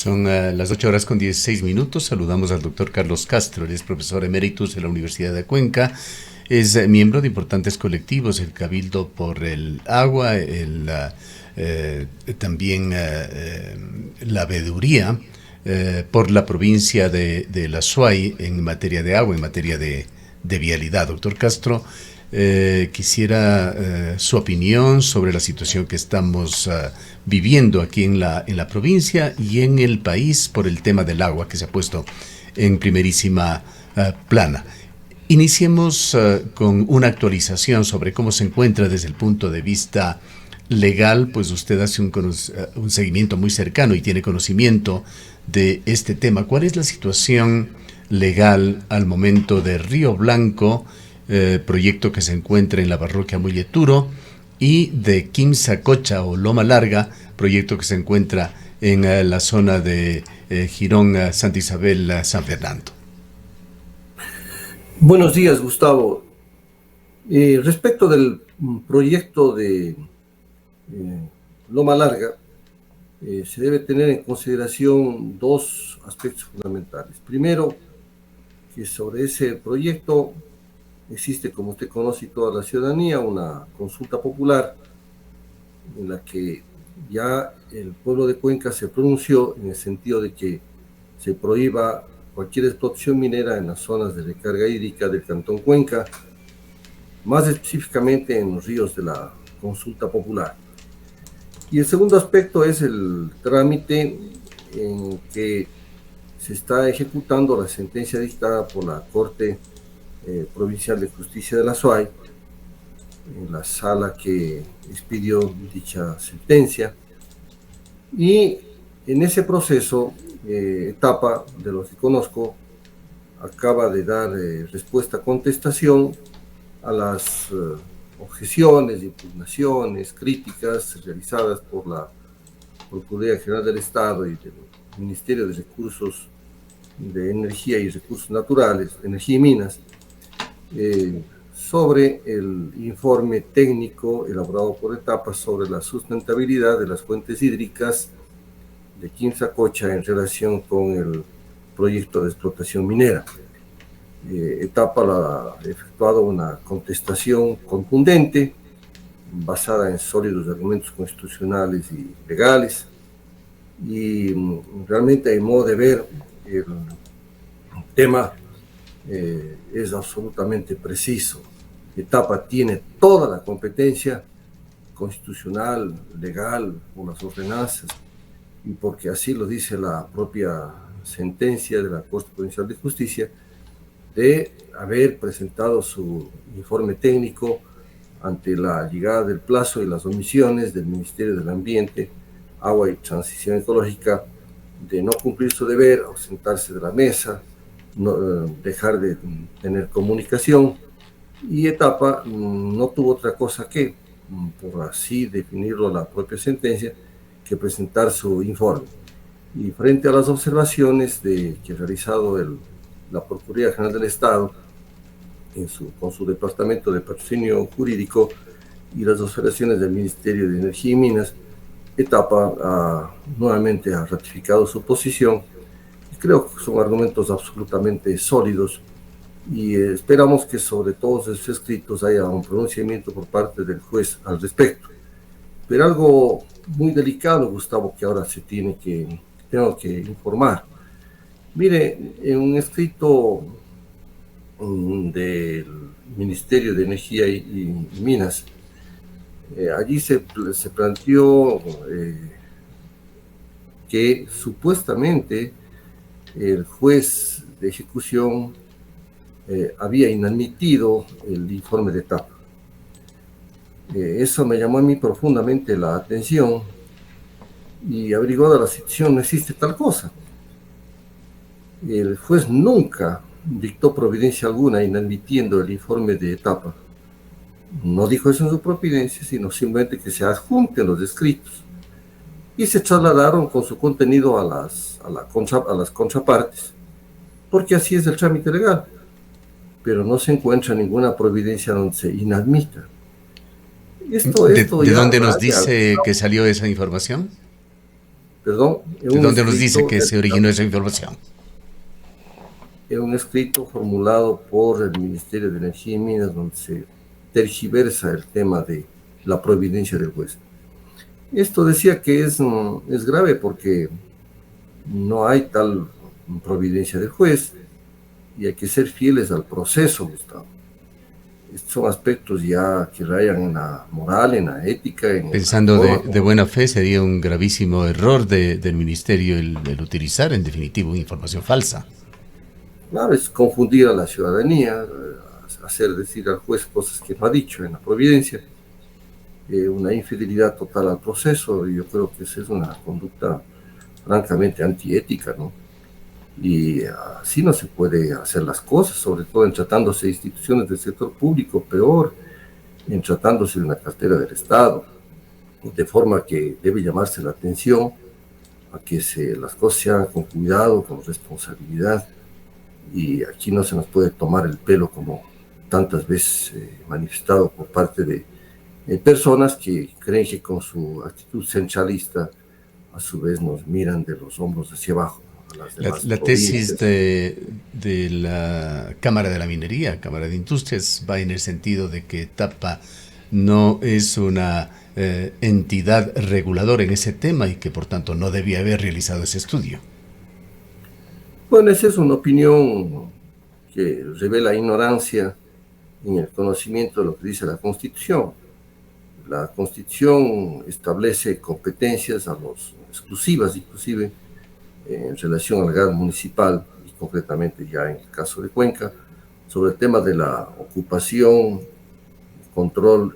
Son las 8 horas con 16 minutos. Saludamos al doctor Carlos Castro. Él es profesor eméritus de la Universidad de Cuenca. Es miembro de importantes colectivos, el Cabildo por el Agua, también la Veeduría por la provincia de la Azuay en materia de agua, en materia de vialidad. Doctor Castro, quisiera su opinión sobre la situación que estamos viviendo aquí en la provincia y en el país por el tema del agua que se ha puesto en primerísima plana. Iniciemos con una actualización sobre cómo se encuentra desde el punto de vista legal, pues usted hace un seguimiento muy cercano y tiene conocimiento de este tema. ¿Cuál es la situación legal al momento de Río Blanco, proyecto que se encuentra en la parroquia Molleturo, y de Quimsacocha o Loma Larga, proyecto que se encuentra en la zona de Girón, Santa Isabel, San Fernando? Buenos días, Gustavo. Respecto del proyecto de Loma Larga, se debe tener en consideración dos aspectos fundamentales. Primero, que sobre ese proyecto existe, como usted conoce y toda la ciudadanía, una consulta popular en la que ya el pueblo de Cuenca se pronunció en el sentido de que se prohíba cualquier explotación minera en las zonas de recarga hídrica del Cantón Cuenca, más específicamente en los ríos de la consulta popular. Y el segundo aspecto es el trámite en que se está ejecutando la sentencia dictada por la Corte Provincial de Justicia de la Azuay, en la sala que expidió dicha sentencia. Y en ese proceso, etapa de lo que conozco, acaba de dar respuesta, contestación a las objeciones, impugnaciones, críticas realizadas por la Procuraduría General del Estado y del Ministerio de Recursos de Energía y Recursos Naturales, Energía y Minas, sobre el informe técnico elaborado por etapas sobre la sustentabilidad de las fuentes hídricas de Quimsacocha en relación con el proyecto de explotación minera. Etapa ha efectuado una contestación contundente basada en sólidos argumentos constitucionales y legales, y realmente, a modo de ver, el tema es absolutamente preciso. Etapa tiene toda la competencia constitucional, legal, por las ordenanzas, y porque así lo dice la propia sentencia de la Corte Provincial de Justicia, de haber presentado su informe técnico ante la llegada del plazo y las omisiones del Ministerio del Ambiente, Agua y Transición Ecológica, de no cumplir su deber, ausentarse de la mesa, dejar de tener comunicación, y etapa no tuvo otra cosa que, por así definirlo la propia sentencia, que presentar su informe. Y frente a las observaciones que ha realizado la Procuraduría General del Estado con su Departamento de Patrocinio Jurídico y las observaciones del Ministerio de Energía y Minas, etapa nuevamente ha ratificado su posición. Creo que son argumentos absolutamente sólidos, y esperamos que sobre todos esos escritos haya un pronunciamiento por parte del juez al respecto. Pero algo muy delicado, Gustavo, que ahora tengo que informar. Mire, en un escrito del Ministerio de Energía y Minas, allí se planteó que supuestamente el juez de ejecución había inadmitido el informe de etapa. Eso me llamó a mí profundamente la atención, y averiguada la situación, no existe tal cosa. El juez nunca dictó providencia alguna inadmitiendo el informe de etapa. No dijo eso en su providencia, sino simplemente que se adjunten los escritos, y se trasladaron con su contenido a las contrapartes, porque así es el trámite legal, pero no se encuentra ninguna providencia donde se inadmita. ¿De dónde nos dice que salió esa información? Perdón, ¿De dónde nos dice que se originó esa información? En un escrito formulado por el Ministerio de Energía y Minas, donde se tergiversa el tema de la providencia del juez. Esto decía que es grave porque no hay tal providencia del juez y hay que ser fieles al proceso, Gustavo. Estos son aspectos ya que rayan en la moral, en la ética. Pensando de buena fe, sería un gravísimo error del Ministerio el utilizar, en definitiva, información falsa. Claro, es confundir a la ciudadanía, hacer decir al juez cosas que no ha dicho en la providencia, una infidelidad total al proceso, y yo creo que esa es una conducta francamente antiética, ¿no? Y así no se puede hacer las cosas, sobre todo en tratándose de instituciones del sector público, peor, en tratándose de una cartera del Estado, de forma que debe llamarse la atención a que las cosas se hagan con cuidado, con responsabilidad, y aquí no se nos puede tomar el pelo como tantas veces manifestado por parte de personas que creen que con su actitud centralista a su vez nos miran de los hombros hacia abajo. La tesis de la Cámara de la Minería, Cámara de Industrias, va en el sentido de que Tapa no es una entidad reguladora en ese tema y que por tanto no debía haber realizado ese estudio. Bueno, esa es una opinión que revela ignorancia en el conocimiento de lo que dice la Constitución. La Constitución establece competencias exclusivas, inclusive, en relación al gas municipal, y concretamente ya en el caso de Cuenca, sobre el tema de la ocupación, control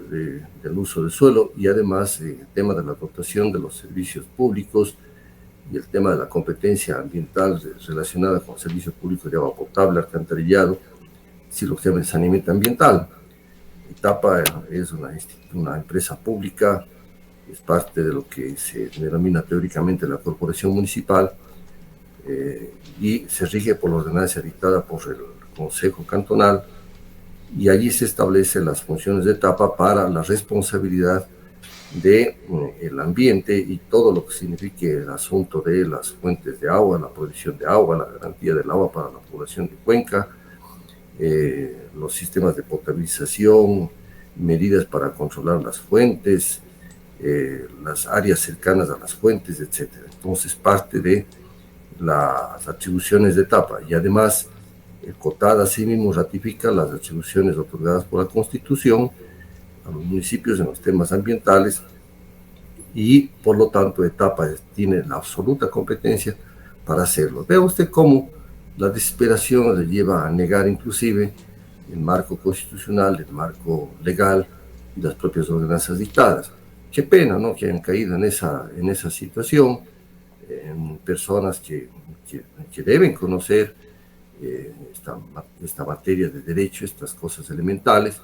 del uso del suelo y además el tema de la dotación de los servicios públicos y el tema de la competencia ambiental relacionada con servicios públicos de agua potable, alcantarillado, si lo que se llama el saneamiento ambiental. Tapa es una empresa pública, es parte de lo que se denomina teóricamente la corporación municipal, y se rige por la ordenanza dictada por el Consejo Cantonal, y allí se establecen las funciones de Tapa para la responsabilidad del ambiente y todo lo que signifique el asunto de las fuentes de agua, la provisión de agua, la garantía del agua para la población de Cuenca, los sistemas de potabilización, medidas para controlar las fuentes, las áreas cercanas a las fuentes, etc. Entonces, parte de las atribuciones de Tapa, y además el COTAD asimismo ratifica las atribuciones otorgadas por la Constitución a los municipios en los temas ambientales, y por lo tanto Etapa tiene la absoluta competencia para hacerlo. Vea usted cómo la desesperación le lleva a negar inclusive el marco constitucional, el marco legal y las propias ordenanzas dictadas. Qué pena, ¿no?, que hayan caído en esa situación personas que deben conocer esta materia de derecho, estas cosas elementales,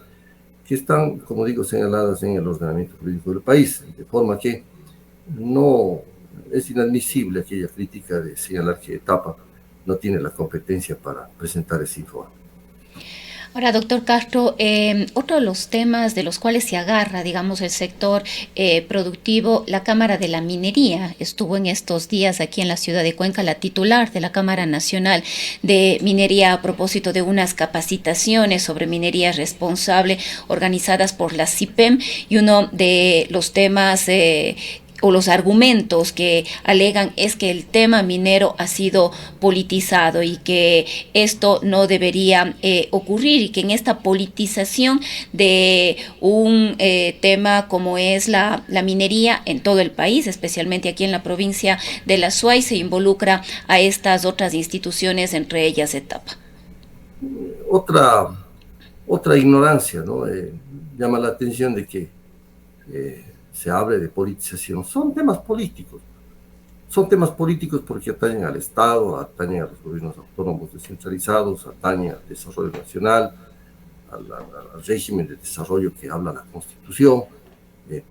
que están, como digo, señaladas en el ordenamiento jurídico del país, de forma que no es inadmisible aquella crítica de señalar que Etapa no tiene la competencia para presentar ese informe. Ahora, doctor Castro, otro de los temas de los cuales se agarra, digamos, el sector productivo, la Cámara de la Minería. Estuvo en estos días aquí en la ciudad de Cuenca la titular de la Cámara Nacional de Minería a propósito de unas capacitaciones sobre minería responsable organizadas por la CIPEM, y uno de los temas o los argumentos que alegan es que el tema minero ha sido politizado y que esto no debería ocurrir, y que en esta politización de un tema como es la minería en todo el país, especialmente aquí en la provincia de la Suay, se involucra a estas otras instituciones, entre ellas Etapa. Otra ignorancia, ¿no? Llama la atención de que se hable de politización. Son temas políticos porque atañen al Estado, atañen a los gobiernos autónomos descentralizados, atañen al desarrollo nacional, al régimen de desarrollo que habla la Constitución.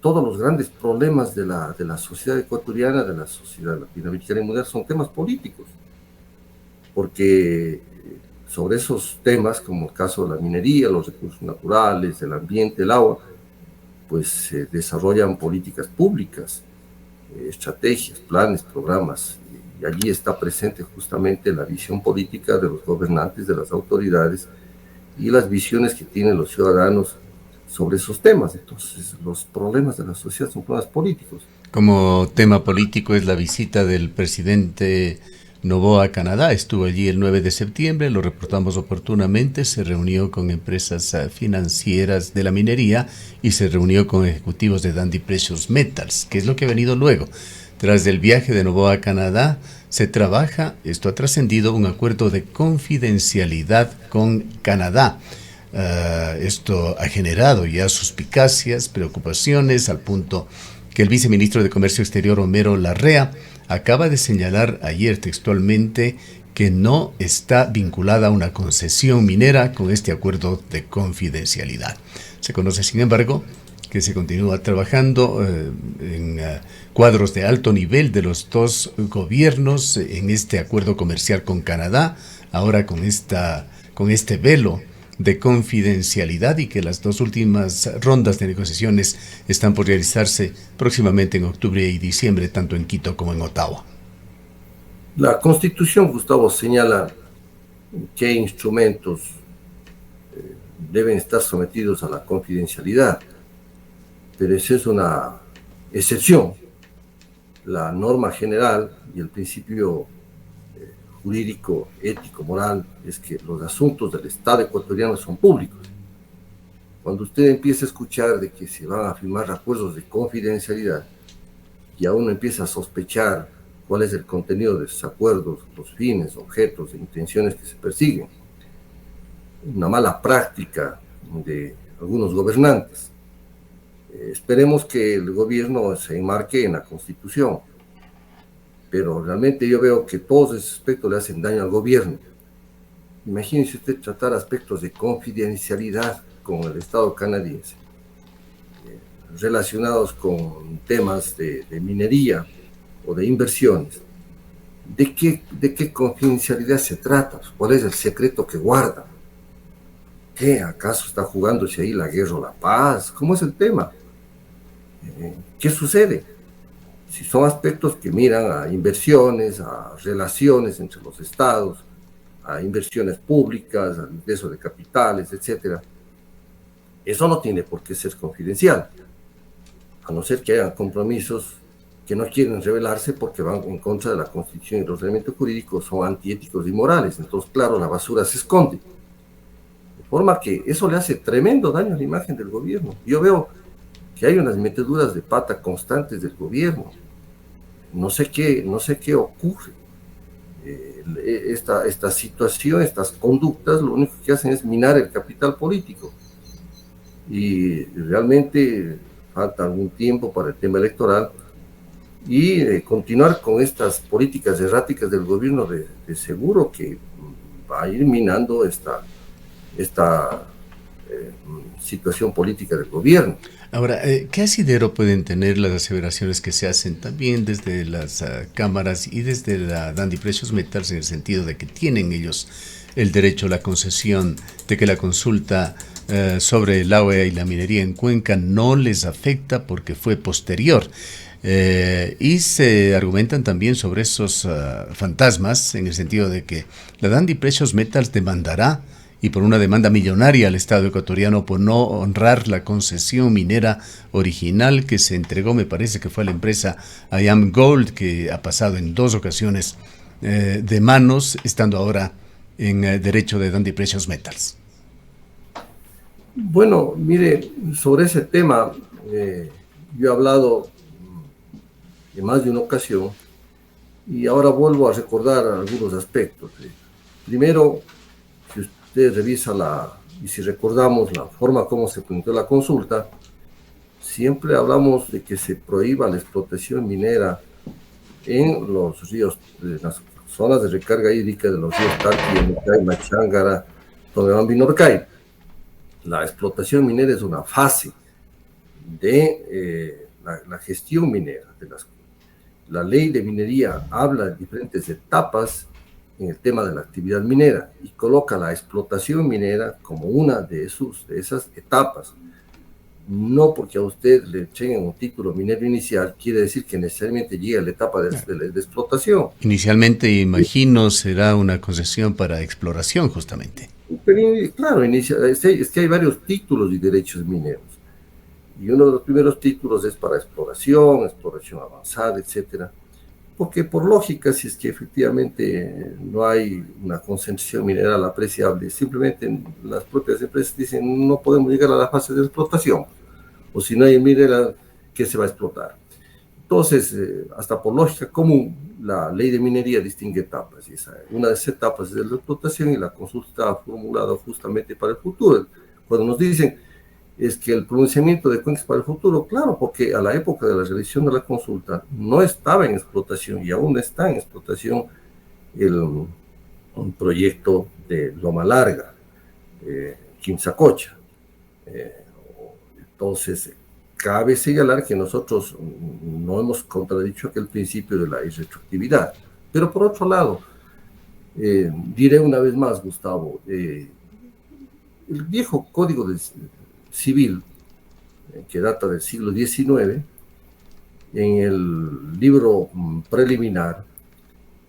Todos los grandes problemas de la sociedad ecuatoriana, de la sociedad latinoamericana y mundial, son temas políticos, porque sobre esos temas, como el caso de la minería, los recursos naturales, el ambiente, el agua, pues se desarrollan políticas públicas, estrategias, planes, programas, y allí está presente justamente la visión política de los gobernantes, de las autoridades, y las visiones que tienen los ciudadanos sobre esos temas. Entonces, los problemas de la sociedad son problemas políticos. Como tema político es la visita del presidente Noboa a Canadá. Estuvo allí el 9 de septiembre, lo reportamos oportunamente, se reunió con empresas financieras de la minería y se reunió con ejecutivos de Dundee Precious Metals. ¿Qué es lo que ha venido luego? Tras el viaje de Noboa a Canadá, se trabaja, esto ha trascendido, un acuerdo de confidencialidad con Canadá. Esto ha generado ya suspicacias, preocupaciones, al punto que el viceministro de Comercio Exterior, Homero Larrea, acaba de señalar ayer textualmente que no está vinculada a una concesión minera con este acuerdo de confidencialidad. Se conoce, sin embargo, que se continúa trabajando en cuadros de alto nivel de los dos gobiernos en este acuerdo comercial con Canadá, ahora con este velo de confidencialidad, y que las dos últimas rondas de negociaciones están por realizarse próximamente en octubre y diciembre, tanto en Quito como en Ottawa. La Constitución, Gustavo, señala qué instrumentos deben estar sometidos a la confidencialidad, pero esa es una excepción. La norma general y el principio jurídico, ético, moral, es que los asuntos del Estado ecuatoriano son públicos. Cuando usted empieza a escuchar de que se van a firmar acuerdos de confidencialidad, ya uno empieza a sospechar cuál es el contenido de esos acuerdos, los fines, objetos e intenciones que se persiguen. Una mala práctica de algunos gobernantes. Esperemos que el gobierno se enmarque en la Constitución, pero realmente yo veo que todos esos aspectos le hacen daño al gobierno. Imagínese usted tratar aspectos de confidencialidad con el Estado canadiense, relacionados con temas de minería o de inversiones. ¿De qué confidencialidad se trata? ¿Cuál es el secreto que guarda? ¿Qué? ¿Acaso está jugándose ahí la guerra o la paz? ¿Cómo es el tema? ¿Qué sucede? Si son aspectos que miran a inversiones, a relaciones entre los estados, a inversiones públicas, al ingreso de capitales, etc., eso no tiene por qué ser confidencial, a no ser que hayan compromisos que no quieren revelarse porque van en contra de la Constitución y los elementos jurídicos son antiéticos y morales. Entonces, claro, la basura se esconde. De forma que eso le hace tremendo daño a la imagen del gobierno. Yo veo que hay unas meteduras de pata constantes del gobierno. No sé qué ocurre. Esta situación, estas conductas, lo único que hacen es minar el capital político. Y realmente falta algún tiempo para el tema electoral y continuar con estas políticas erráticas del gobierno de seguro que va a ir minando esta situación política del gobierno. Ahora, ¿qué asidero pueden tener las aseveraciones que se hacen también desde las cámaras y desde la Dundee Precious Metals, en el sentido de que tienen ellos el derecho a la concesión, de que la consulta sobre el agua y la minería en Cuenca no les afecta porque fue posterior? Y se argumentan también sobre esos fantasmas, en el sentido de que la Dundee Precious Metals demandará, y por una demanda millonaria al Estado ecuatoriano por no honrar la concesión minera original que se entregó, me parece que fue a la empresa IAM Gold, que ha pasado en 2 ocasiones de manos, estando ahora en derecho de Dundee Precious Metals. Bueno, mire, sobre ese tema, yo he hablado en más de una ocasión y ahora vuelvo a recordar algunos aspectos. Primero, si usted revisa y si recordamos la forma como se planteó la consulta, siempre hablamos de que se prohíba la explotación minera en los ríos, en las zonas de recarga hídrica de los ríos Tati, Yanucay, Machángara, Tonemambi y Norcay. La explotación minera es una fase de la gestión minera. La ley de minería habla de diferentes etapas en el tema de la actividad minera y coloca la explotación minera como una de esas etapas. no porque a usted le entreguen un título minero inicial, quiere decir que necesariamente llegue a la etapa de explotación. Inicialmente, imagino, será una concesión para exploración, justamente. Pero, claro, es que hay varios títulos y derechos mineros. Y uno de los primeros títulos es para exploración avanzada, etcétera. Porque por lógica, si es que efectivamente no hay una concentración mineral apreciable, simplemente las propias empresas dicen no podemos llegar a la fase de explotación, o si no hay mineral, ¿qué se va a explotar? Entonces, hasta por lógica común, la ley de minería distingue etapas, y una de esas etapas es de la explotación y la consulta está formulada justamente para el futuro. Cuando nos dicen es que el pronunciamiento de cuencas para el futuro, claro, porque a la época de la realización de la consulta no estaba en explotación y aún está en explotación un proyecto de Loma Larga, Quimsacocha. Entonces, cabe señalar que nosotros no hemos contradicho aquel principio de la irretroactividad. Pero por otro lado, diré una vez más, Gustavo, el viejo Código Civil, que data del siglo XIX, en el libro preliminar,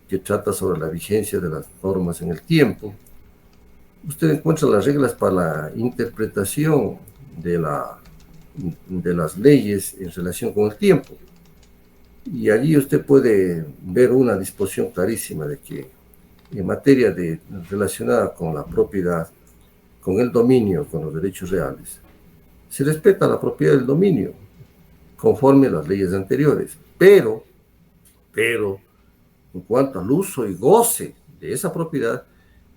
que trata sobre la vigencia de las normas en el tiempo, usted encuentra las reglas para la interpretación de las leyes en relación con el tiempo. Y allí usted puede ver una disposición clarísima de que en materia relacionada con la propiedad, con el dominio, con los derechos reales, se respeta la propiedad del dominio conforme a las leyes anteriores, pero en cuanto al uso y goce de esa propiedad,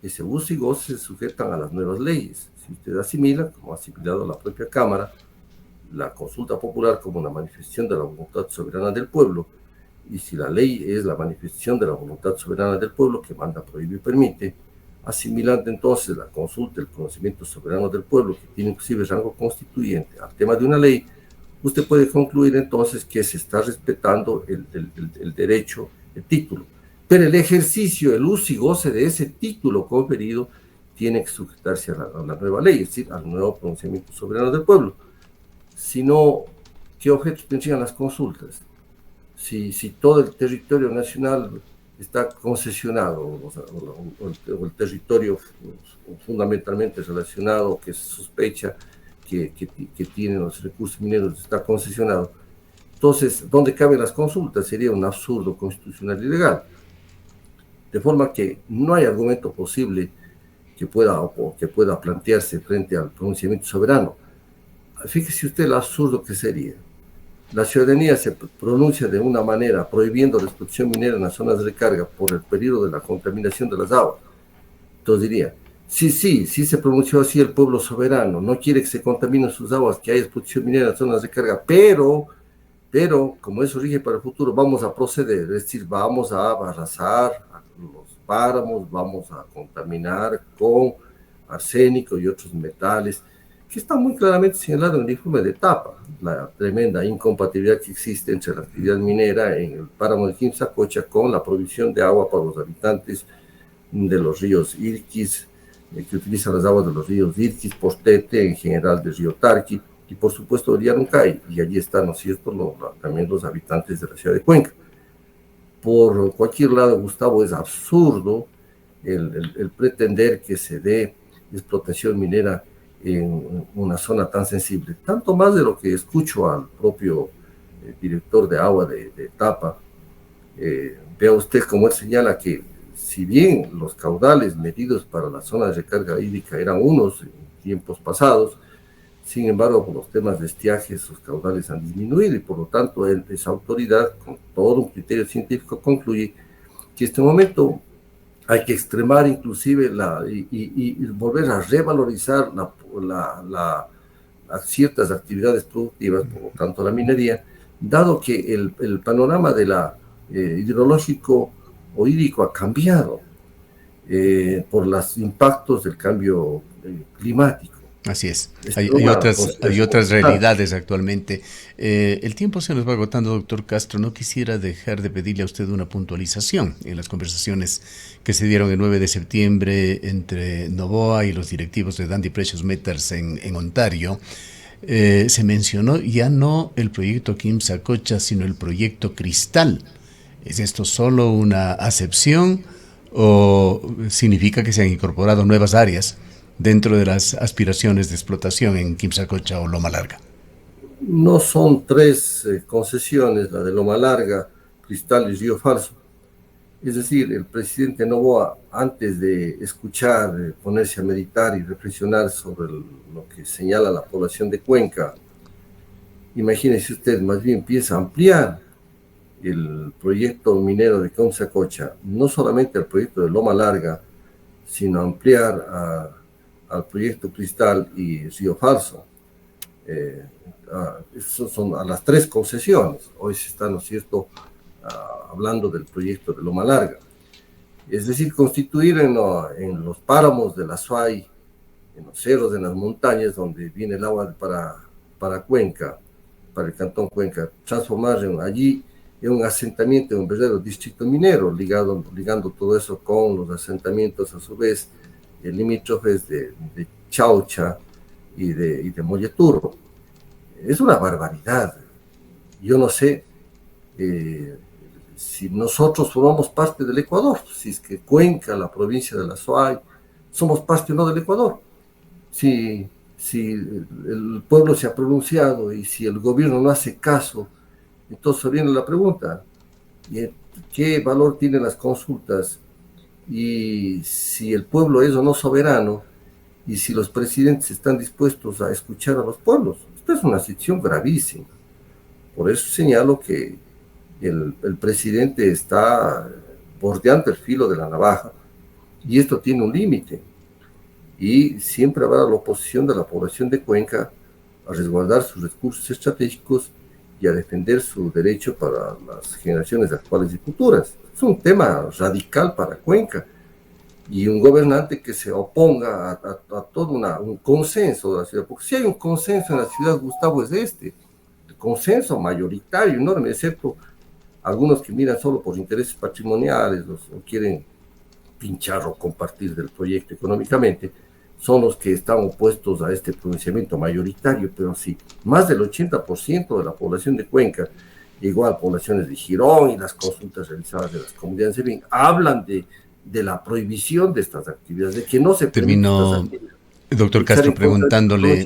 ese uso y goce se sujetan a las nuevas leyes. Si usted asimila, como ha asimilado la propia Cámara, la consulta popular como una manifestación de la voluntad soberana del pueblo, y si la ley es la manifestación de la voluntad soberana del pueblo que manda, prohíbe y permite, asimilando entonces la consulta, el conocimiento soberano del pueblo, que tiene inclusive rango constituyente, al tema de una ley, usted puede concluir entonces que se está respetando el derecho, el título. Pero el ejercicio, el uso y goce de ese título conferido tiene que sujetarse a la nueva ley, es decir, al nuevo pronunciamiento soberano del pueblo. Si no, ¿qué objetos tendrían las consultas? Si todo el territorio nacional está concesionado, o el territorio fundamentalmente relacionado, que se sospecha que tiene los recursos mineros, está concesionado. Entonces, ¿dónde caben las consultas? Sería un absurdo constitucional y legal. De forma que no hay argumento posible que pueda plantearse frente al pronunciamiento soberano. Fíjese usted lo absurdo que sería. La ciudadanía se pronuncia de una manera prohibiendo la explotación minera en las zonas de recarga por el peligro de la contaminación de las aguas. Entonces diría, sí se pronunció así el pueblo soberano, no quiere que se contaminen sus aguas, que haya explotación minera en las zonas de recarga, pero como eso rige para el futuro, vamos a proceder, es decir, vamos a arrasar los páramos, vamos a contaminar con arsénico y otros metales, que está muy claramente señalado en el informe de etapa, la tremenda incompatibilidad que existe entre la actividad minera en el páramo de Quimsacocha con la provisión de agua para los habitantes de los ríos Irquis, que utilizan las aguas de los ríos Irquis, Postete, en general del río Tarqui, y por supuesto de Llanuncay, y allí están, ¿no es cierto?, también los habitantes de la ciudad de Cuenca. Por cualquier lado, Gustavo, es absurdo el pretender que se dé explotación minera en una zona tan sensible, tanto más de lo que escucho al propio director de agua de etapa. Vea usted cómo él señala que si bien los caudales medidos para la zona de recarga hídrica eran unos en tiempos pasados, sin embargo, por los temas de estiaje, sus caudales han disminuido y por lo tanto esa autoridad, con todo un criterio científico, concluye que en este momento hay que extremar inclusive y volver a revalorizar ciertas actividades productivas, por lo tanto la minería, dado que el panorama de hidrológico o hídrico ha cambiado por los impactos del cambio climático. Así es. Hay otras realidades actualmente. El tiempo se nos va agotando, doctor Castro. No quisiera dejar de pedirle a usted una puntualización en las conversaciones que se dieron el 9 de septiembre entre Noboa y los directivos de Dundee Precious Metals en Ontario. se mencionó ya no el proyecto Quimsacocha, sino el proyecto Cristal. ¿Es esto solo una acepción o significa que se han incorporado nuevas áreas dentro de las aspiraciones de explotación en Quimsacocha o Loma Larga? No son tres concesiones, la de Loma Larga, Cristal y Río Falso. Es decir, el presidente Noboa, antes de escuchar, ponerse a meditar y reflexionar sobre lo que señala la población de Cuenca, imagínese usted, más bien empieza a ampliar el proyecto minero de Quimsacocha, no solamente el proyecto de Loma Larga, sino ampliar al proyecto Cristal y Río Falso. Esos son a las tres concesiones. Hoy se está, ¿no es cierto?, hablando del proyecto de Loma Larga. Es decir, constituir en los páramos de la Suay, en los cerros, en las montañas, donde viene el agua para Cuenca, para el cantón Cuenca, transformar allí en un asentamiento, en un verdadero distrito minero, ligando todo eso con los asentamientos, a su vez, limítrofes de Chaucha y de Molleturo. Es una barbaridad. Yo no sé si nosotros formamos parte del Ecuador, si es que Cuenca, la provincia de la Suay, somos parte o no del Ecuador. Si el pueblo se ha pronunciado y si el gobierno no hace caso, entonces viene la pregunta, ¿qué valor tienen las consultas? Y si el pueblo es o no soberano, y si los presidentes están dispuestos a escuchar a los pueblos. Esto es una situación gravísima. Por eso señalo que el presidente está bordeando el filo de la navaja, y esto tiene un límite. Y siempre habrá la oposición de la población de Cuenca a resguardar sus recursos estratégicos y a defender su derecho para las generaciones actuales y futuras. Es un tema radical para Cuenca, y un gobernante que se oponga a todo un consenso de la ciudad, porque si hay un consenso en la ciudad, Gustavo, es el consenso mayoritario, enorme, excepto algunos que miran solo por intereses patrimoniales o quieren pinchar o compartir del proyecto económicamente, son los que están opuestos a este pronunciamiento mayoritario. Pero sí, más del 80% de la población de Cuenca, igual poblaciones de Girón y las consultas realizadas de las comunidades de bien, hablan de la prohibición de estas actividades, de que no se Termino, doctor Castro, preguntándole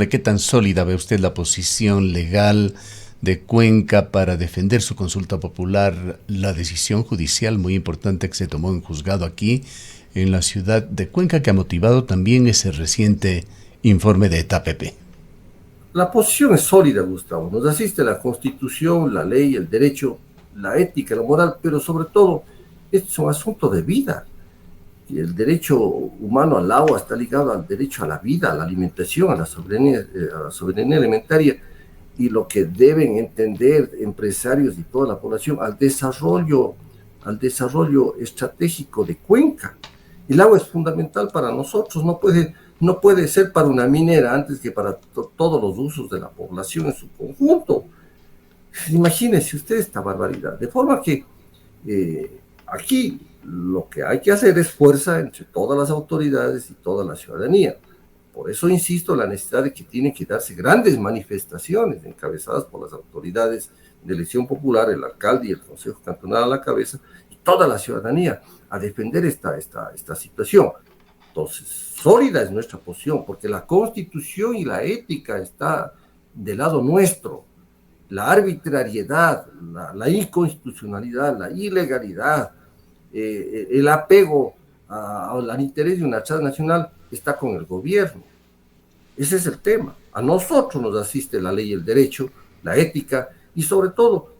qué tan sólida ve usted la posición legal de Cuenca para defender su consulta popular, la decisión judicial muy importante que se tomó en juzgado aquí en la ciudad de Cuenca, que ha motivado también ese reciente informe de ETAPP. La posición es sólida, Gustavo. Nos asiste la Constitución, la ley, el derecho, la ética, la moral, pero sobre todo, esto es un asunto de vida. Y el derecho humano al agua está ligado al derecho a la vida, a la alimentación, a la soberanía alimentaria, y lo que deben entender empresarios y toda la población, al desarrollo estratégico de Cuenca. El agua es fundamental para nosotros, no puede ser para una minera antes que para todos los usos de la población en su conjunto. Imagínense usted esta barbaridad. De forma que aquí lo que hay que hacer es fuerza entre todas las autoridades y toda la ciudadanía. Por eso insisto en la necesidad de que tienen que darse grandes manifestaciones encabezadas por las autoridades de elección popular, el alcalde y el consejo cantonal a la cabeza, y toda la ciudadanía a defender esta situación. Entonces, sólida es nuestra posición, porque la Constitución y la ética está del lado nuestro. La arbitrariedad, la inconstitucionalidad, la ilegalidad, el apego al interés de una transnacional está con el gobierno. Ese es el tema. A nosotros nos asiste la ley, el derecho, la ética, y sobre todo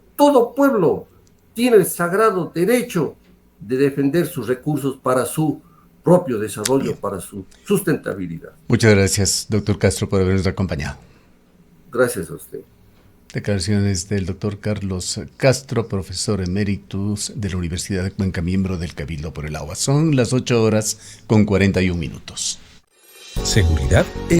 pueblo tiene el sagrado derecho de defender sus recursos para su propio desarrollo, para su sustentabilidad. Muchas gracias, doctor Castro, por habernos acompañado. Gracias a usted. Declaraciones del doctor Carlos Castro, profesor emeritus de la Universidad de Cuenca, miembro del Cabildo por el Agua. Son las 8:41. Seguridad